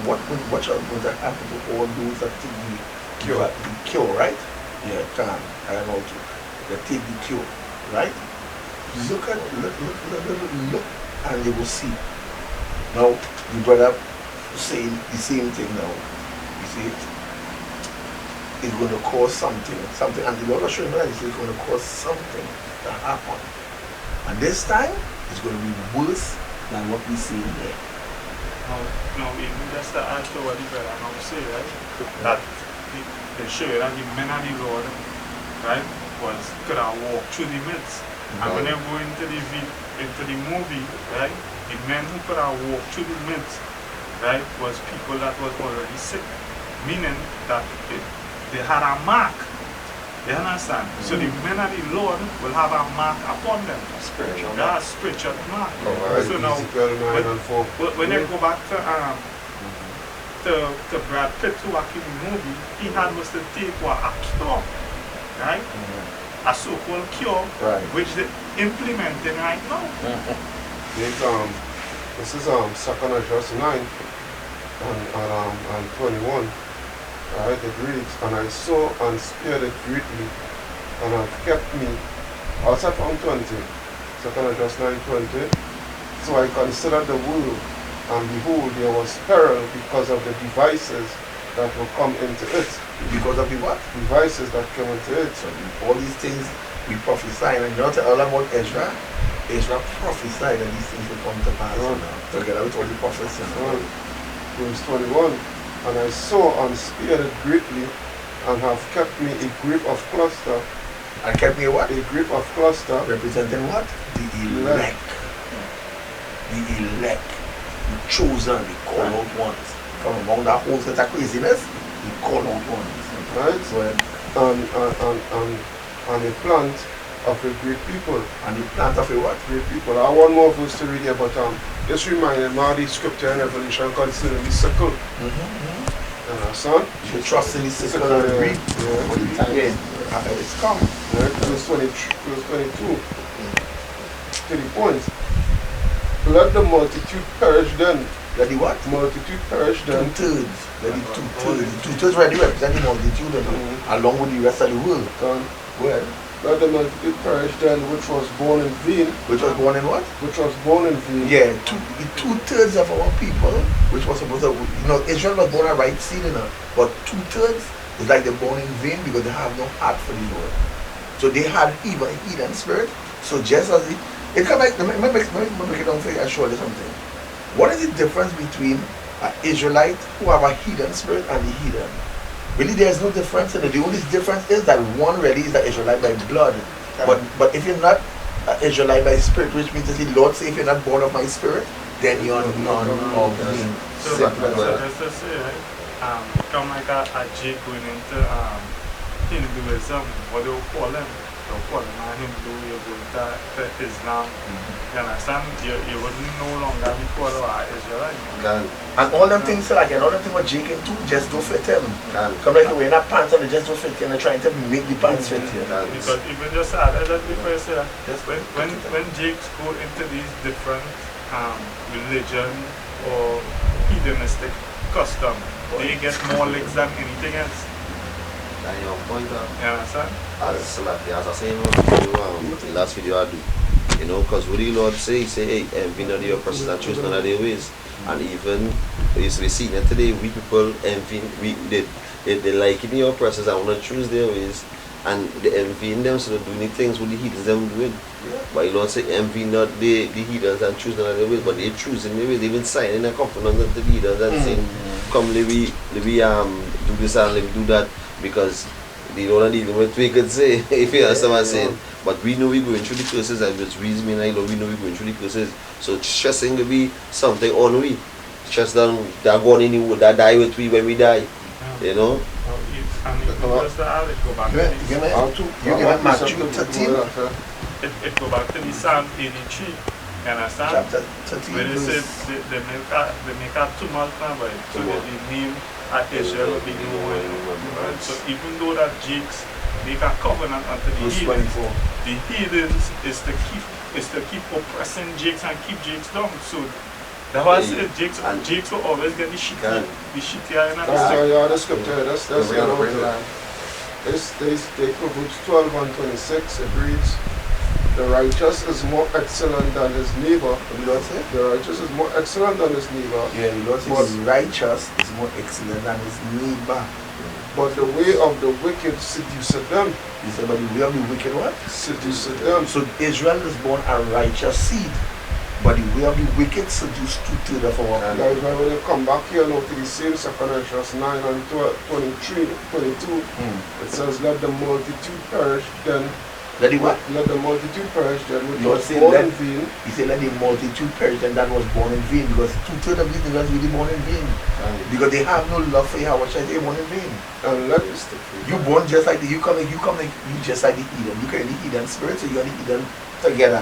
what shall going to happen to all those that take the cure, right? Yeah, I don't know too. They take the cure, right? Look, and you will see. Now the brother saying the same thing now. You see it? It's going to cause something, and the Lord is showing that it's going to cause something to happen. And this time it's going to be worse than what we see there. No, even just to add to what the brother now say, right? That they show you that the men of the Lord, right, could have walked through the midst. And when they go into the movie, right, the men who could have walked through the midst, right, was people that was already sick. Meaning that they had a mark. You understand? So the men of the Lord will have a mark upon them. Spiritual mark. Yeah, spiritual mark. So now, when they go back to Brad Pitt who acted the movie, he had was to take a cure, right? A so-called cure, which they're implementing right now. This is 2nd Address 9 and 21. Alright, it reads, and I saw and spared it greatly, and have kept me, outside from 20, 2nd Address 9:20. So I considered the world, and behold, there was peril because of the devices that will come into it. Because of the what? Devices that come into it. So all these things we prophesy, and you know all about Ezra? Ezra prophesied that these things will come to pass together with all the prophets. Verse 21. And I saw and spared it greatly, and have kept me a grip of cluster. And kept me what? A grip of cluster. Representing what? The elect. The elect. The chosen, the called out ones. From among that whole set of craziness, the called out ones. Right? So, and a plant of a great people. And the plant of a what? Great people. I have one more verse to read here, but just reminded me of the scripture in Revelation concerning the sickle. Son? You should trust in the sickle and reap. It's come. Verse 22. To the point. Let the multitude perish then. Let the what? Multitude perish then. 2/3. Let the 2/3. The 2/3 already represent the multitude along with the rest of the world. Well. Let the multitude perish then, which was born in vain. Which was born in what? Which was born in vain. Yeah, the 2/3 of our people, which was supposed to, Israel was born a right seed, but 2/3 is like they're born in vain because they have no heart for the Lord. So they had even a heathen spirit. So just as it comes like, let me make it down for you, I'll show you something. What is the difference between an Israelite who have a heathen spirit and the heathen? Really, there is no difference in it. The only difference is that one really is an Israelite by blood. But if you're not an Israelite by spirit, which means to say, Lord, say if you're not born of my spirit, then you're none of me. So let's just say, right? Come like a Jake going into Hinduism, what do you call him? They'll call him a Hindu, you're going to Islam. You understand? You wouldn't no longer be called an Israelite. And all them things, like, and all them things what Jake into just don't fit him. Come like wearing that pants and they just don't fit you, and they're trying to make the pants fit you. Because even just add that before you say that, when Jakes go into these different religion or hedonistic custom, they get more legs than anything else. That's your point. You understand? As I say in last video I do. Because what the Lord say, he say, hey, envy not your persons and choose none of their ways. And even, we see that today, we people envy, they like in your persons and want to choose their ways. And they envy in them, so they do things with the heathens them doing. But the Lord say, envy not the heathens and choose none of their ways, but they choose in their ways. They even sign in a covenant with the heathens and saying, come, let me do this and let me do that, because they don't want to deal with what we could say, if you understand what I'm saying. But we know we're going through the curses, and it's reason me and we know we're going through the curses. So stressing to be something on we. Stress that going in the that die with we when we die. You know? And it goes go back to Matthew 13. It go back to the Psalm 83. You understand? Chapter 13. When it says they make a tumult now, but so that the name at Israel will be known. So even though that Jakes make a covenant unto the heathens is to keep oppressing Jakes and keep Jakes down. So That's why I said Jakes will always get the shitty eye in That's that. why, yeah, the scripture, that's they Proverbs 12 and 26, it reads, the righteous is more excellent than his neighbor. What the Lord say? The righteous is more excellent than his neighbor. Yeah, the Lord says the righteous is more excellent than his neighbor. But the way of the wicked seduceth them. He said, but the way of the wicked what? Seduceth them. So Israel is born a righteous seed. But the way of the wicked seduced 2/3 of our people. That's why when you come back here now to the same 2 Corinthians 9 and 22, it says, let the multitude perish, then Let the what? let the multitude perish, then which Lord was said, born let- in vain. He said, let the multitude perish, and that was born in vain. Because 2/3 of these niggas really born in vain. Because they have no love for Yahweh, they born in vain. And let You born just like you just like the heathen. You carry the heathen spirit, so you're the heathen together.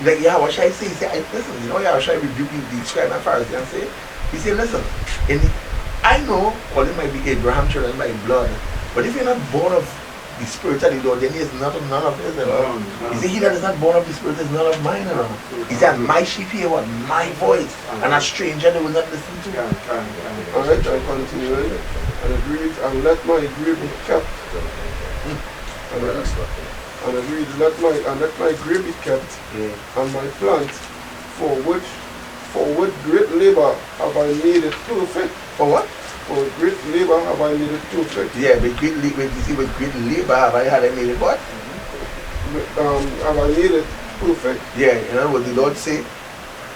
Like Yahweh say, listen, you know Yahweh rebuke the scribe and Pharisee and say, he said, listen, I know all it might be Abraham children by blood, but if you're not born of the spirit of the Lord, then he is none of his. He said, he that is not born of the spirit is none of mine. He said, my sheep hear what? My voice, and a stranger they will not listen to. Alright, I continue. And it reads, and let my grave be kept. And it reads, let my grave be kept, and my plant, for which great labor have I made it perfect. For what? For great labor have I made it perfect. Yeah, with great labor have I made it what? Have I made it perfect. Yeah, you know what the Lord say?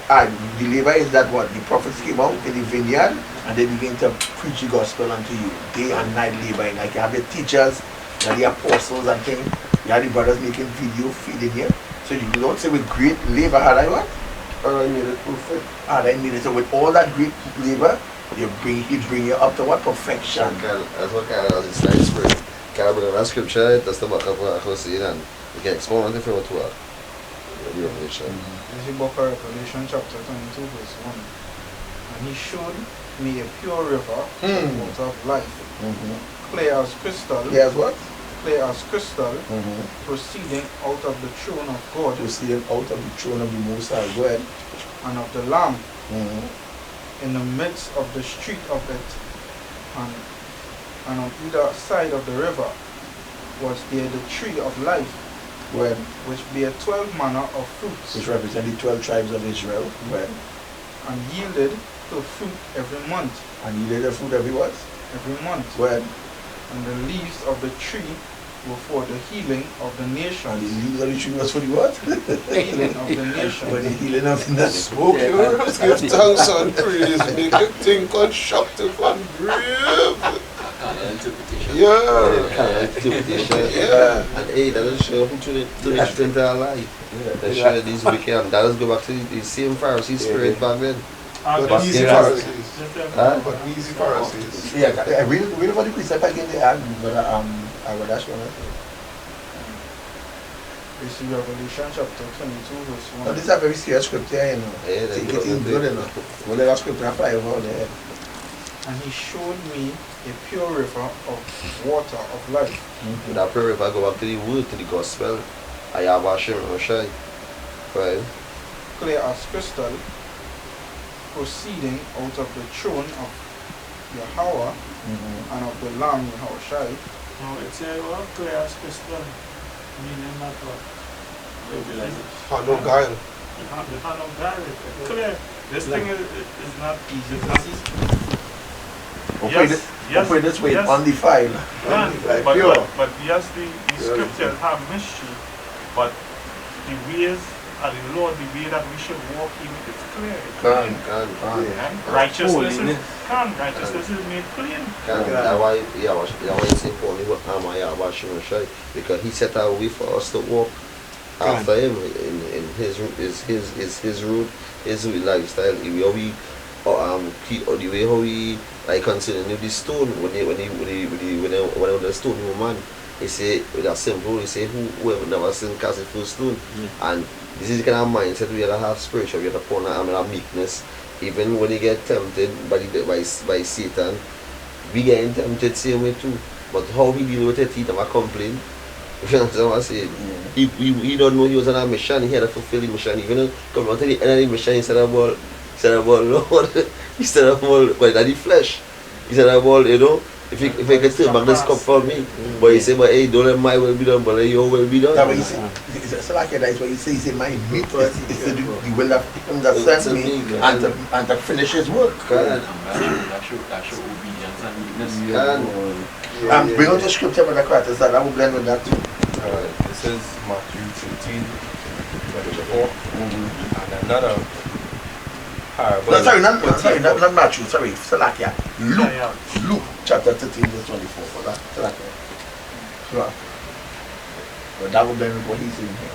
And the labor is that what? The prophets came out in the vineyard and they begin to preach the gospel unto you. Day and night laboring. Like you have the teachers, you have the apostles and things. You have the brothers making video, feeding here. So the Lord say with great labor had I what? And I made it perfect. Had I made it. So with all that great labor, he bring you up to what? Perfection. That's what kind of is nice spirit. Kind of bring that scripture, that's the back of what I see, and you can explain on different to the Revelation. This is book of Revelation chapter 22 verse 1. And he showed me a pure river, water of life, clear as crystal, Yes, what? clear as crystal, proceeding out of the throne of God To see him out of the throne of the Most High God. and of the Lamb, in the midst of the street of it, and on either side of the river was there the tree of life, When? which bare 12 manner of fruits, Which represent the 12 tribes of Israel. When? and yielded her fruit every month, And he laid the fruit every what? every month. When? And the leaves of the tree were for the healing of the And the nations. leaves of the tree was for the what? Healing of the For the nations. healing of the nation. Smoke yours, give thanks and praise, make it think constructive and brave. Yeah. Yeah. And hey, that doesn't show who to the strength of our life. That show these wicked, and that does go back to the same Pharisee spirit back then. But easy yeah. Pharisees. Huh? But easy Pharisees. Yeah, read about the precept again there, but I will dash one. This is Revelation chapter 22 verse No, 1. this is a very serious scripture, you know. Yeah, that's Take it in good. good, you know. Well, let us scripture apply over there. And he showed me a pure river of water of life, With that prayer, if I go back to the word, to the gospel, I have a shame or shy. Right? clear as crystal, proceeding out of the throne of Yahweh and of the Lamb Yahushai. No, it's a clear as crystal, meaning not what? No guile. You can't no guile. It's clear. This thing is not easy. It's not easy. Put it this way, undefiled. Pure. But yes, the scriptures have mystery, but the ways of the Lord, the way that we should walk in it is clear. Can. Righteousness is made clean. That's why he said, because he set our way for us to walk after him in his route, his lifestyle. The way how we like consider the stone when the stone woman, he say with a simple, he say whoever never sinned cast the first stone. And this is the kind of mindset we have to have spiritual, we have to put on meekness. Even when you get tempted by Satan, we get tempted same way too. But how we deal with it, he never complain. You understand what I'm saying? He don't know he was on a mission, he had to fulfill the mission. Even come out to the end of the mission, he said about said about Lord, he said about, but that the flesh. He said about, if I can turn back this cup for me. But he said, but hey, don't let my will be done, but let your will be done. That's what he said. So like that's what he said. He said, my meat is to do the will of him that sent me and to finish his work. That show obedience and weakness. Bring out the scripture for the characters that I will blend with that too. Alright, this is Matthew 13, 24, and another parable. No, sorry, not Matthew, sorry, Salakia. Luke chapter 13, verse 24 for that. Salakia. But that will blend with what he's saying here.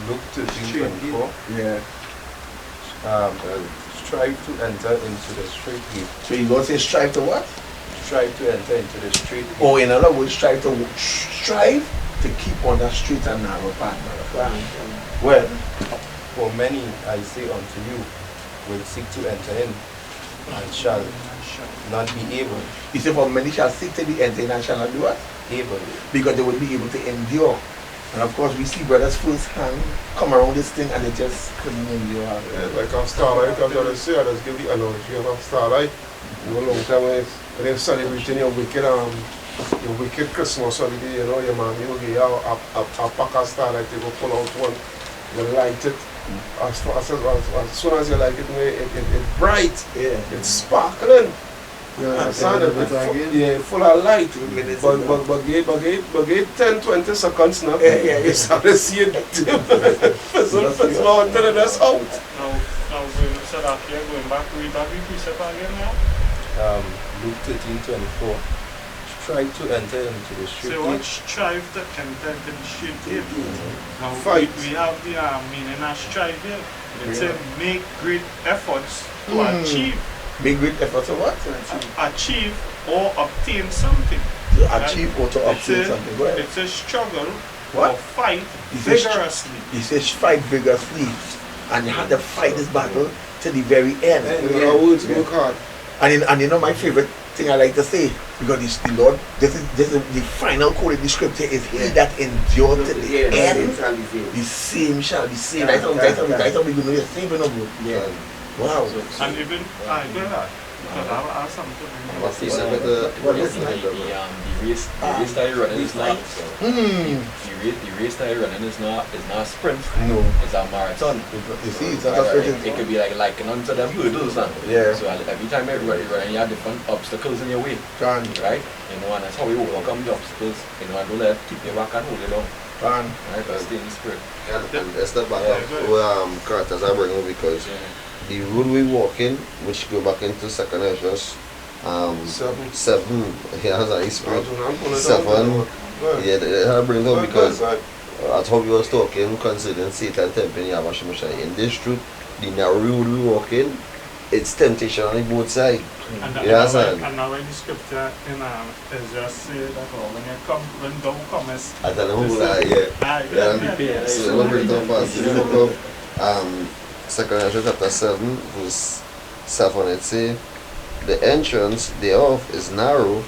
Luke 13, 24. Yeah. Strive to enter into the straight gate. So you going to say strive to what? Strive to enter into the straight gate. Or in other words, strive to keep on that straight and narrow path. Well, For many, I say unto you, will seek to enter in, and shall not be able. he said, for many shall seek to be entered and shall not do what? Able. Because they will be able to endure. And of course, we see brothers firsthand come around this thing and they just couldn't endure. Like a starlight, I've got to say, I just give the analogy of a starlight. You know, long time when they're celebrating your wicked Christmas holiday, your mom, you give you a pack of starlight, you go pull out one, you light it. As soon as you light it, it's bright, it's sparkling. You understand? It's full of light. But get 10-20 seconds now. You start to see it fizzle out until it's out. Now going back, read that precept again now. Luke 13:24. Strive to enter into the straight So what gate. strive to enter into the straight gate? Now Fight. we have the meaning of strive here. It says make great efforts to achieve. Make great efforts of what? Achieve or obtain something. To achieve or to obtain something. Well, It's a struggle What? or fight He says vigorously. he says fight vigorously. And you have to fight this battle to the very end. In other words, work hard. And you know my favorite thing I like to say, because it's the Lord, this is the final quote in the scripture is he that endured to the end, the same shall be saved. I thought we could know the same, bro. Wow. And even I do that. Because I have something to bring What's up. he said with the The race that you're running is not. The race that you're running is not a sprint. No. It's a marathon. You see, it's not Right, a right. certain It could be like onto the hurdles now. Yeah. So every time you're running, you have different obstacles in your way, Can, right? And that's how we overcome the obstacles. And don't let it keep you back and hold it on, can. right? But stay in the spirit. and that's the back Yeah, of where characters I bring up because the road we walk in, which go back into second Ezra's, 7, he has a spirit. 7, yeah, I bring it up because that's how we was talking, considering Satan tempting Yahweh in this truth, the narrow road we walk in, it's temptation on both sides. And now in the scripture in Ezra say that when thou comest, I tell them who so let me bring it up fast. If you look up 2 Ezra chapter 7, verse 7, it say, the entrance thereof is narrow,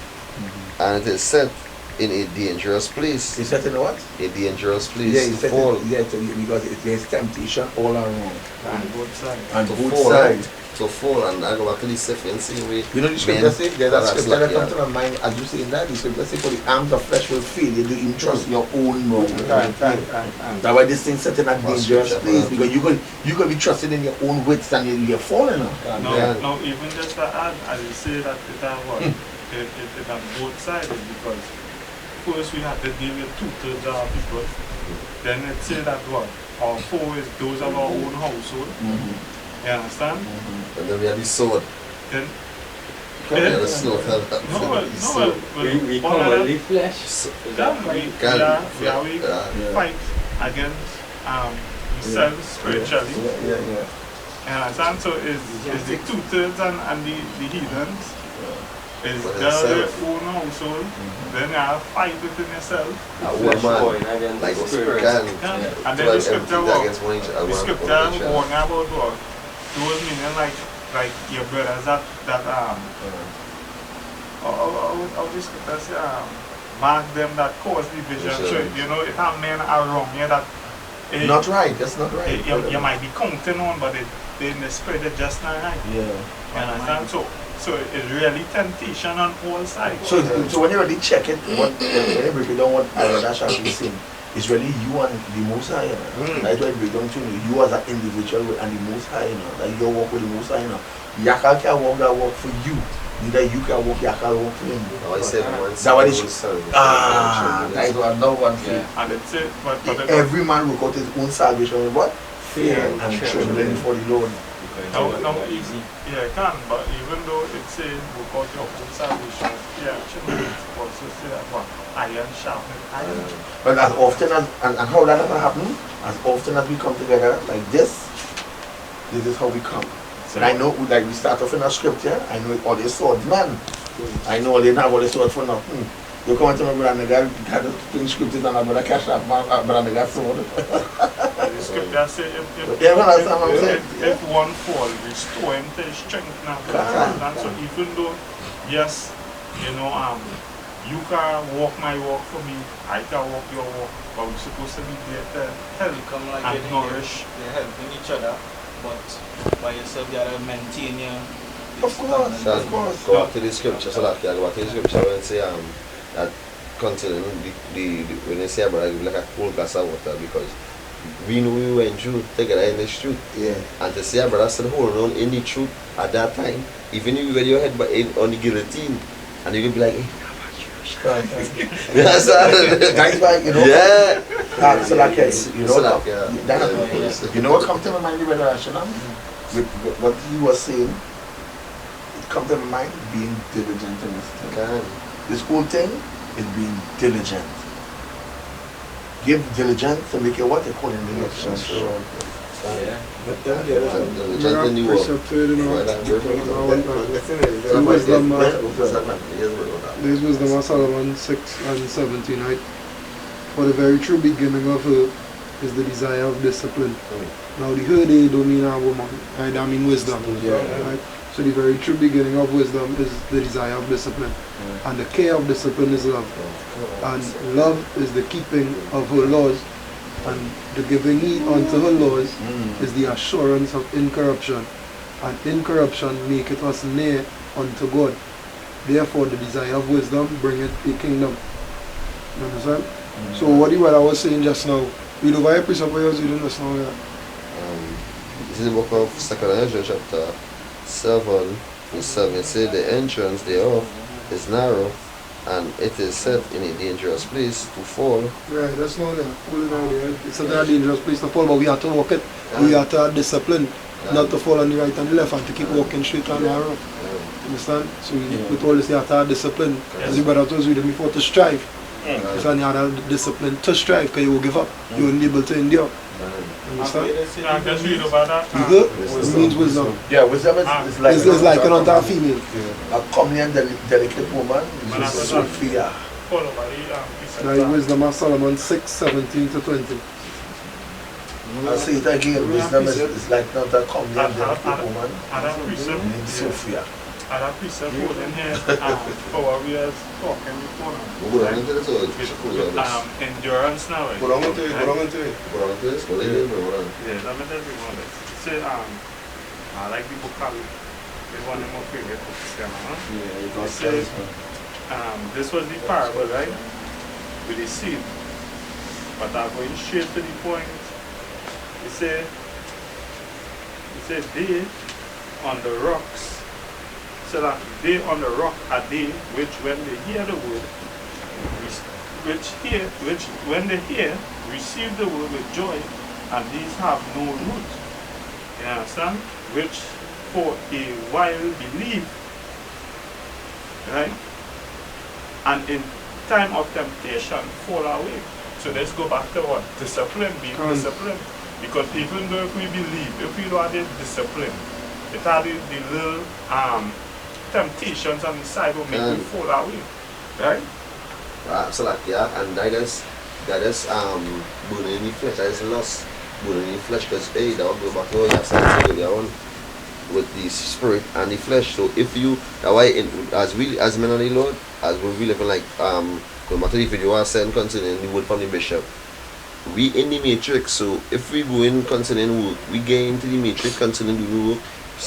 and it is set in a dangerous place. He said in what? A dangerous place Yeah, he to said fall. because there's temptation all around. on both sides. And To both fall, sides. to fall, and I go back to the second same way. You know the scripture say, there's a that's scripture like, that comes to my mind as you say that, the scripture say, for the arms of flesh will fail, you do even trust your own mouth. That's why this thing set in a dangerous place, because you could be trusted in your own wits and you're falling now. Now even just to add, as you say that it are what, it on both sides is because first we have to deal with 2/3 of our people. Then it say that what, our 4 is those of our own household. You understand? And then we have the sword. Then We have the sword. We commonly flesh. we fight against ourselves spiritually. You understand? So is the 2/3 and the heathens is their own household. Then you have fight within yourself. Like a spirit. And then the scripture warning about what? Those meaning like your brothers that how the scripture say mark them that cause division. So, you know, if a men are wrong, yeah, that not right, that's not right. You might be counting on, but in the spirit it's just not right. Yeah. You understand? So it's really temptation on all sides. So when you really check it, when you break it down what Dash actually saying, it's really you and the Most High. You know? That's why it break down to you as an individual and the Most High. You know? Like you walk with the Most High. You know? Yakal can walk that walk for you. Neither you can walk, Yakal walk for him. That's what it is. That is what no one feels. And it's it. But every man will got his own salvation with what? Fear and trembling for the Lord. No, easy. Yeah, it can, but even though it says we got your own salvation, yeah, it also say that what? Iron sharpened iron. But as often as, and how that ever happen, as often as we come together like this is how we come. And I know, like we start off in a scripture, I know all the swords, man. I know all they have all the swords for nothing. You come to my brother, got to bring scriptures and about a cash up, brother, got sword. The scripture say if one fall, restore him to his strength now. And so even though, yes, you know, you can walk my walk for me, I can walk your walk, but we're supposed to be there to help and nourish. They're helping each other, but by yourself you gotta maintain your... Of course. Go back to the scripture, so that go back to the scripture when say that considering when they say about like a cold glass of water, because we know we went through together in the truth. Yeah. And to see a brother still hold on in the truth at that time, even if you get your head on the guillotine, and you can be like, hey, that's why, you know. Yeah. So like, you know, so like, yeah. You know what comes to my mind, Brother Ashanam? With what he was saying, it comes to my mind being diligent in this thing. This whole thing is being diligent. Give diligence to make it what they call in the next. Yeah. This was the Solomon 6 and 17, right? For the very true beginning of her is the desire of discipline. Now the her they don't mean a woman, right? I mean wisdom. Right? So the very true beginning of wisdom is the desire of discipline. And the care of discipline is love. And love is the keeping of her laws. And the giving heed unto her laws is the assurance of incorruption. And incorruption maketh us near unto God. Therefore the desire of wisdom bringeth a kingdom. You understand? So what I was saying just now, read over a precept for you reading just now. This is the book of 2nd Ezra chapter 7 and 7. It says the entrance thereof is narrow, and it is set in a dangerous place to fall. Right, that's not there. It's a very dangerous place to fall, but we have to walk it. We have to have discipline, not to fall on the right and the left, and to keep walking straight and narrow. Understand? So with all this, you have to have discipline. As the brother told you before, to strive. So you have to have discipline to strive, because you will give up. You won't be able to endure. Understand? I just read about that. It means wisdom. Yeah, wisdom is like... It's like an entire female. A comely and delicate woman is Sophia. Like wisdom of Solomon 6, 17 to 20. I'll say it again, wisdom is like not a comely and delicate woman. Named Sophia. I have precept in here for what we are talking before now. Endurance now. Go on to it. Yeah, let me tell you one of this. Say, I like the book of it's one of my favorite books. It says, this was the parable, right? With the seed. But I'm going straight to the point. It said, they on the rocks. So that they on the rock are they which when they hear the word, which when they hear, receive the word with joy, and these have no root. You understand? Which for a while believe, right? And in time of temptation fall away. So let's go back to what? Discipline, being disciplined. Because even though if we believe, if we don't have the discipline, it had the little temptations on the side will make you fall away, right? So like and that is burning in the flesh. That is lost burning in the flesh, because that will go back to what you said earlier on with the spirit and the flesh. So if you, that's why as men of the Lord, as we live in like no matter if you are saying concerning the word from the bishop, we in the matrix, so if we go in concerning work, we get into the matrix concerning the work,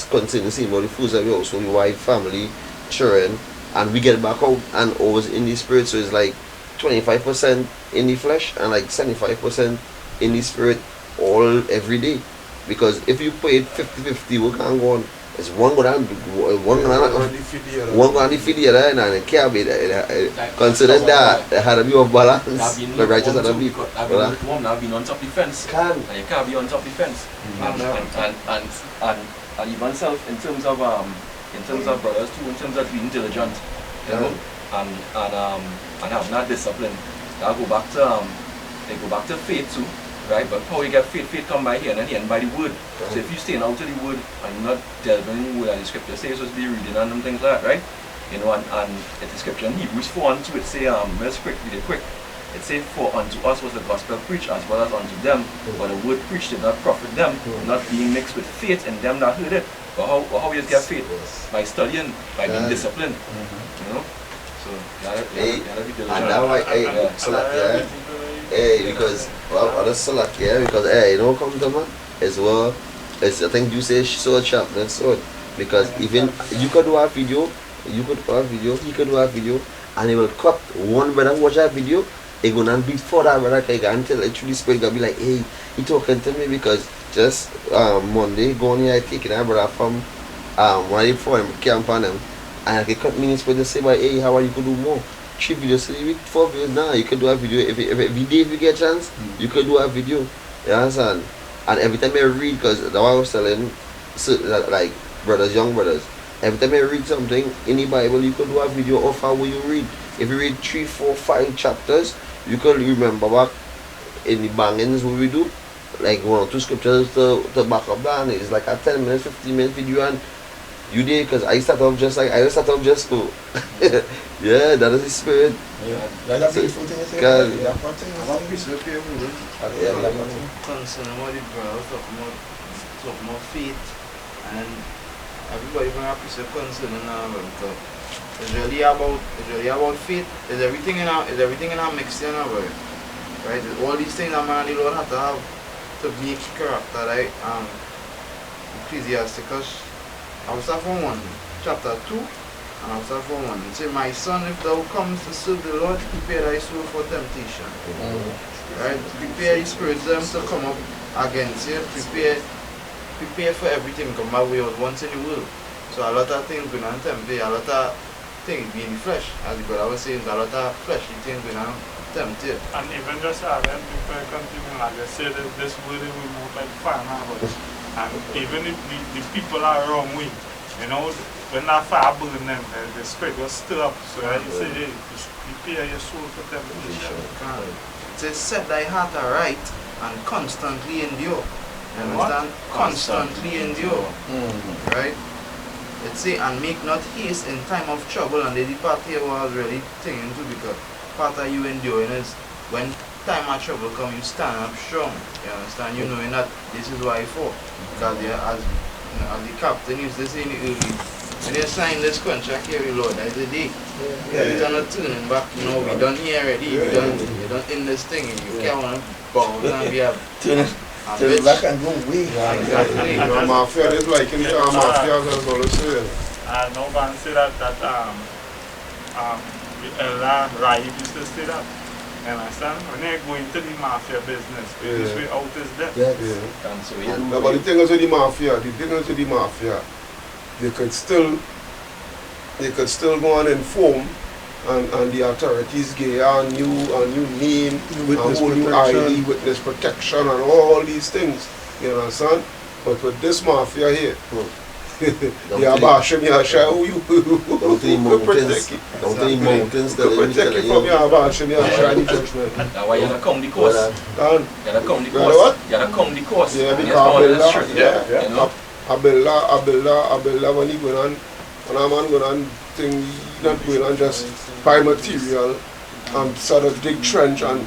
concerning seeing about the foods that we also, the wife, family, children, and we get back out and always in the spirit, so it's like 25% in the flesh and like 75% in the spirit all every day. Because if you play it 50-50, we can't go on. It's one going to defeat the other, and it can't be considering that it had to be of balance. The righteous had to be I've been on top of the fence. And you can't be on top of the fence. And even self in terms of brothers too, in terms of being diligent, you know, and having that discipline. They go back to faith too. Right, but how you get faith come by here and then by the word. So if you stay out of the word and not delving in the word, and the scripture says supposed to be reading and things like that, right? You know, and the scripture in Hebrews 4:2 it say let's read it quick. It says, for unto us was the gospel preached as well as unto them, but the word preached did not profit them, not being mixed with faith in them that heard it. But how you get faith? By studying, by being disciplined. You know? So you gotta be diligent. And now because other select because you know come to man as well as I think you say so sharpness so because even you could do a video, he could do a video and he will cut one brother watch that video, he gonna beat for that brother until actually spirit gonna be like, hey, he talking to me because just Monday going here taking that brother from one of the foreign camp on them and I can cut minutes for the say by hey how are you could do more. 3 videos a week, 4 videos now. You can do a video every day if you get a chance. You can do a video. You understand? And every time I read, because that's what I was telling, so, like brothers, young brothers, every time I read something in the Bible, you can do a video of how you read. If you read 3, 4, 5 chapters, you can remember back in the bangings what we do, like 1 or 2 scriptures to back up that. And it's like a 10 minutes, 15 minute video and you did, because I start off just to yeah, that is the spirit. Yeah, that's a beautiful thing. Concerning what the brother talking about faith, and everybody going to appreciate concerning because it's really about faith. It's everything in our mixture now, right? All these things that man and the Lord have to have to make character, right? Ecclesiasticus. I was from 1, chapter 2, and I was from 1. It says, my son, if thou comes to serve the Lord, prepare thy soul for temptation. Right? Prepare the spirits them to come up against you. Prepare for everything. Because my way was once in the world. So a lot of things going on tempt you. A lot of things being in the flesh. As the brother was saying, a lot of fleshly things going on tempt you. And even just having people continue, like I said, this word will move like fire now. And even if the people are wrong way, you know, when that fire burn them, the spirit will stir up. So I say, hey, prepare your soul for temptation. It says, set thy heart aright and constantly endure. You understand? Constantly endure. Right? It says, and make not haste in time of trouble. And the part here was really thinking too, because part of you enduring is when time of trouble come, you stand up strong. You understand? You knowing that this is why for. Because as the captain used to say in the early, when you sign this contract here, Lord, that's the day. You're not turning back. You know, we done here already. We done in this thing. And you can't want to bow and be a turn back and go away. Exactly. The mafia is like in the mafia as well as well. I know man say that Rahib used to say that. You understand? When they go into the mafia business, this way out is death. But the thing is with the mafia, they could still go and inform and the authorities get a new name, a whole new ID, witness protection and all these things. You understand? But with this mafia here, yeah, Basham, yeah, show you mountains, protect you from your Basham, yeah, shiny judgment. That's why you gotta come the course. You gotta come the course. Yeah, because Abella, when he go on, when a man go on, thing not going on just buy material and sort of dig trench and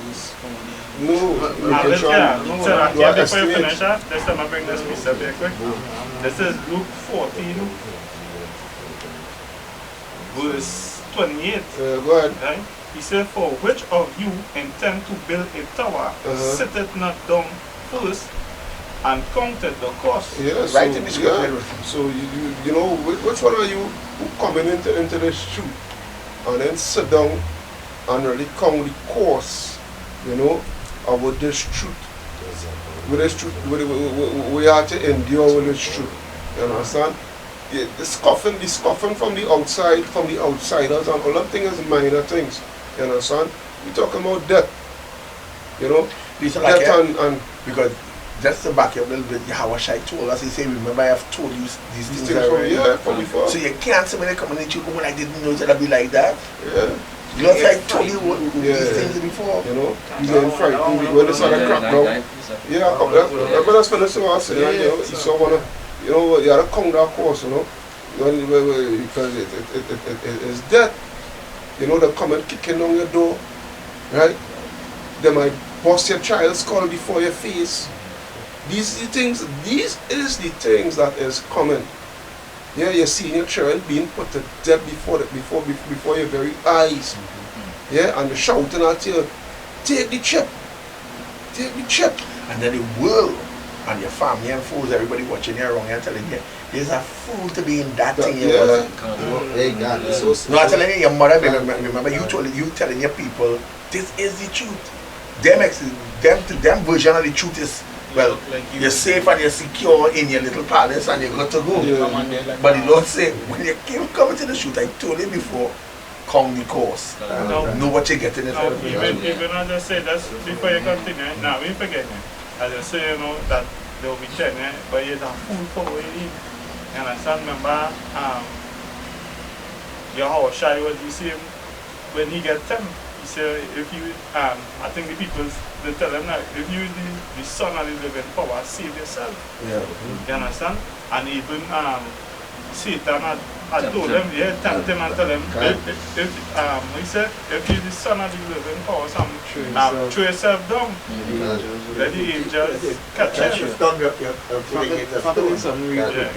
no, you can try before you finish, let's time I bring this piece up here quick. This is Luke 14, verse 28. go ahead. Right? He said, for which of you intend to build a tower, sitteth not down first and counted the cost. Yeah, Right in the scripture. yeah. So you know, which one are you who coming into this shoot and then sit down and really count the course, you know, about this truth. With this truth, we have to endure with this truth. You understand? Yeah, the scoffing from the outside, from the outsiders, and all that thing is minor things. You understand? We talking about death. You know, Peter, like, death and because just to back up a little bit, Yahushua told us, he said, remember I have told you these things from, already. yeah, from before. So you can't say when they come in you, when I didn't know it's gonna be like that. Yeah. You know, I told you what these things before. You know, you getting frightened when it's on a crack down. Yeah, that's when that's what I say. You know, you saw one, you know, you had to count that course, you know, because it's death. You know, they come and kicking on your door, right? They might bust your child's skull before your face. These is the things that is coming. Yeah, you're seeing your child being put to death before your very eyes. Yeah, and they're shouting at you, take the chip. And then the world and your family and fools, everybody watching you around here telling you, there's a fool to be in that thing. Yeah. Hey God, it's so No, I'm telling you, your mother, remember you telling your people, this is the truth. Them version of the truth is, well, you're safe and you're secure in your little palace and you're good to go. Yeah. But the Lord said, when you come to the truth, I told you before, count the course. Know what you're getting Now, into. even as I say, that's before you continue, now we forget it. As I say, you know, that they will be telling you, but you're a fool for what you eat. And I still remember, Yahushua was the same when he got them. He said, if you, I think the people, they tell him that if you the son of the living power, save yourself. Yeah. You understand? And even Satan had told him, tempt him and tell him, he said, if you the son of the living power, throw yourself down. Let the angels catch you. Family something real quick,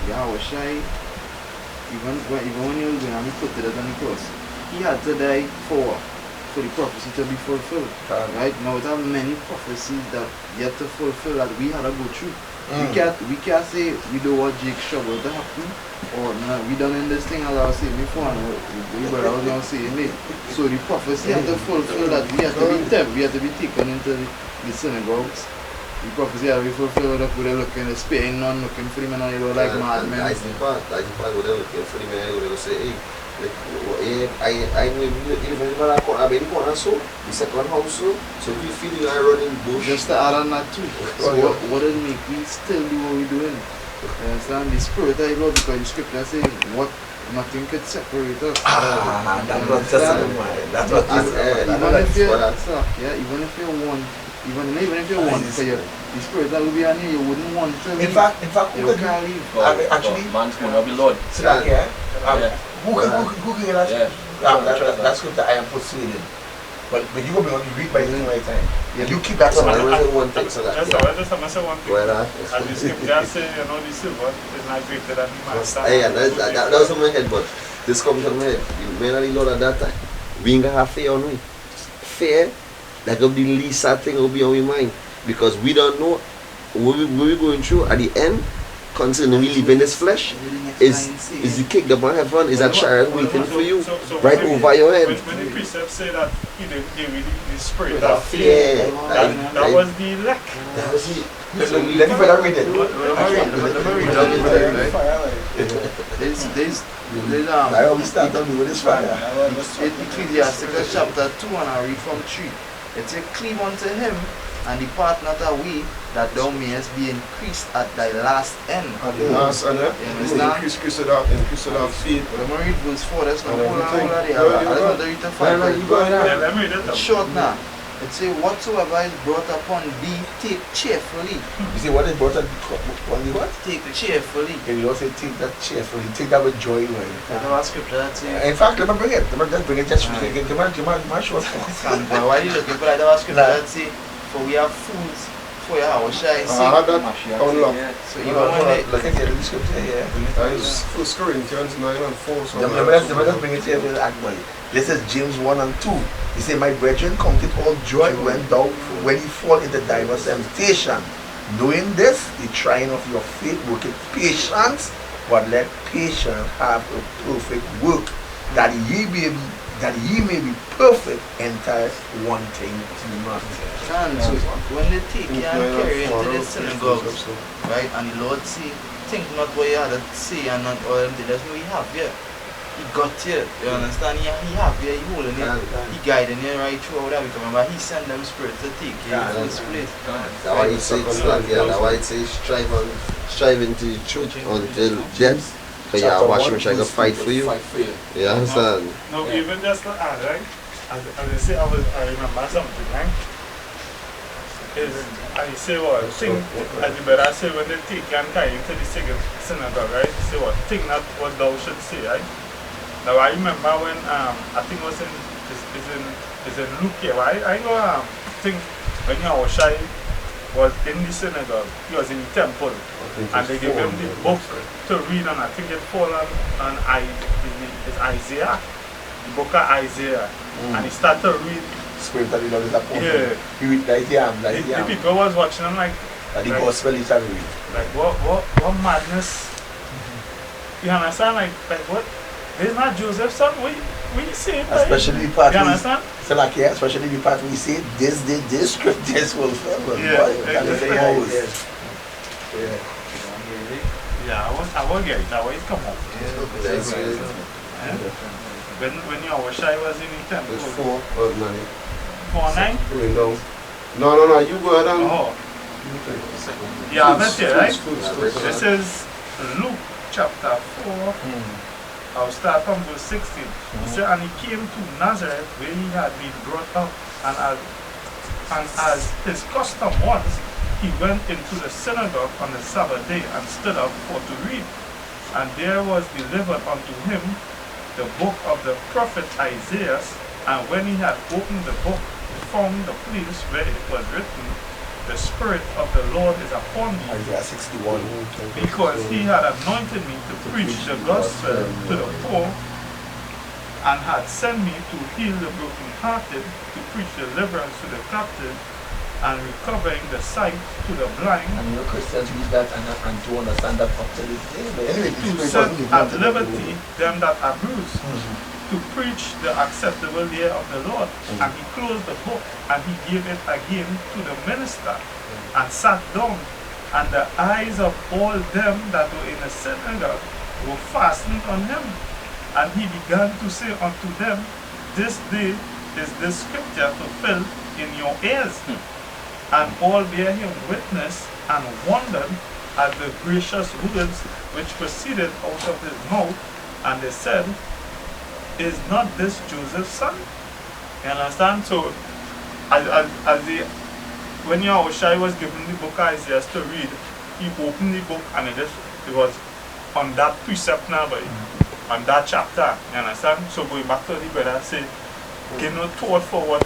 Yahushua, even when he was going to put it on the cross, he had to die for the prophecy to be fulfilled. Right? Now we have many prophecies that yet to fulfill that we had to go through. We can't say we don't want Jake's trouble to happen, or no, we done in this thing as I was saying before, but I was going to say it. So the prophecy had to fulfill that we had to be tempted, we had to be taken into the synagogues. The prophecy had to be fulfilled that we were looking, spitting on, looking for the men and they were like madmen. That's the part where they're looking for the men, they will say, hey, I will even I've been corner so the second house so if you feel you are running bush. Just to add on that too. So what does make we still do what we're doing? You understand? The spirit I love because the scripture saying what nothing could separate us. That's what that's what even if you want for your the spirit that will be on you, you wouldn't want to leave. In fact, you can't leave. Actually, man's going to be Lord. So that, who can that scripture I am persuaded. But you will be on the read by the right time. Yeah, you keep that one thing so that. Just say one thing. As the scripture say, you know, the silver is not greater than the master. Yeah, that was on my head, but this comes on my head. You may not know at that time. We ain't gonna have fear on we. Fear, that will be the least sad thing will be on my mind. Because we don't know what we're going through at the end. Concerning we live in this flesh, is the kingdom of heaven, is a child waiting for you, right over your head. When the precepts say that he didn't give you the spirit of of fear, that was the elect. That was it. Let me read it. I always start on with this fire. Ecclesiastes chapter 2 and I read from 3. It says, cleave unto him and depart not away, that thou mayest be increased at thy last end. At the last end, increase of that faith. Let me read verse 4, that's not all I just want to read the 5. Let me read it. It's short now. It says, whatsoever is brought upon thee, take cheerfully. You see what is brought up? What? Take cheerfully. And you also take that cheerfully. Take that with joy. That's what scripture that says. In fact, let me bring it. Let me bring it just to make it. Come on, show us. Why are you looking for that? That scripture that says, for we are fools before you have a shy. I had that Mashiach, unlocked. yeah. So even when they, Look at the scripture here. That is 1 Corinthians 9 and 4. So Let me just bring it here with actually. This is James 1 and 2. He said, my brethren, count it all joy when you fall into diverse temptation. Knowing this, the trying of your faith worketh patience, but let patience have a perfect work, that ye may be perfect, entire wanting nothing. and so when they take you and carry you into the synagogue, right, and the Lord say, think not what you had to say and not all them things. There's no he have here. He got you. You understand? He have here, he holding it, he guiding you right through all that. Because remember, he sent them spirits to take you to this place. That's why he says that's why it says striving to the truth until death. Because you watch me try to fight for you. You understand? No, even just to add, right? As I say, I remember something, right? I say what? Think, as you better say, when they take you and carry you to the synagogue, right? Say what? Think not what thou should say, right? Now I remember when I think it was in Luke here. I go think when Yahushua was in the synagogue, he was in the temple, and they gave him the book to read, and I think it fall on Isaiah, the book of Isaiah, and he started to read. Spirit of the Lord is upon him. Yeah. He read like The people was watching him like the gospel is a read. like what madness. You understand? Like what? This is not Joseph's son. What you saying? Especially the part you understand? So like yeah, especially the part we say this script this will fulfill. Yeah, Yeah. I will get it. That way it come up. That's it. Yeah. When Yahushua was in the temple. It's 4 or 9. 4:9? Going down. No, you go ahead and... Oh. Yeah, that's it, right? Schools. This is Luke chapter 4. I'll start from verse 16. He said, and he came to Nazareth where he had been brought up, and as his custom was, he went into the synagogue on the Sabbath day and stood up for to read. And there was delivered unto him the book of the prophet Isaiah, and when he had opened the book, he found the place where it was written, the Spirit of the Lord is upon me, Isaiah 61. because he had anointed me to preach the gospel to the poor, and had sent me to heal the brokenhearted, to preach deliverance to the captive, and recovering the sight to the blind, And Christians read that and to understand that up to this day. But anyway, to set at liberty them that are bruised, to preach the acceptable year of the Lord. And he closed the book, and he gave it again to the minister, and sat down. And the eyes of all them that were in the synagogue were fastened on him. And he began to say unto them, this day is this scripture fulfilled in your ears. And all bear him witness and wondered at the gracious words which proceeded out of his mouth. And they said, is not this Joseph's son? You understand? So, when Yahushua was given the book of Isaiah to read, he opened the book and it was on that precept now, on that chapter. You understand? So going back to the brother, say, give no thought for what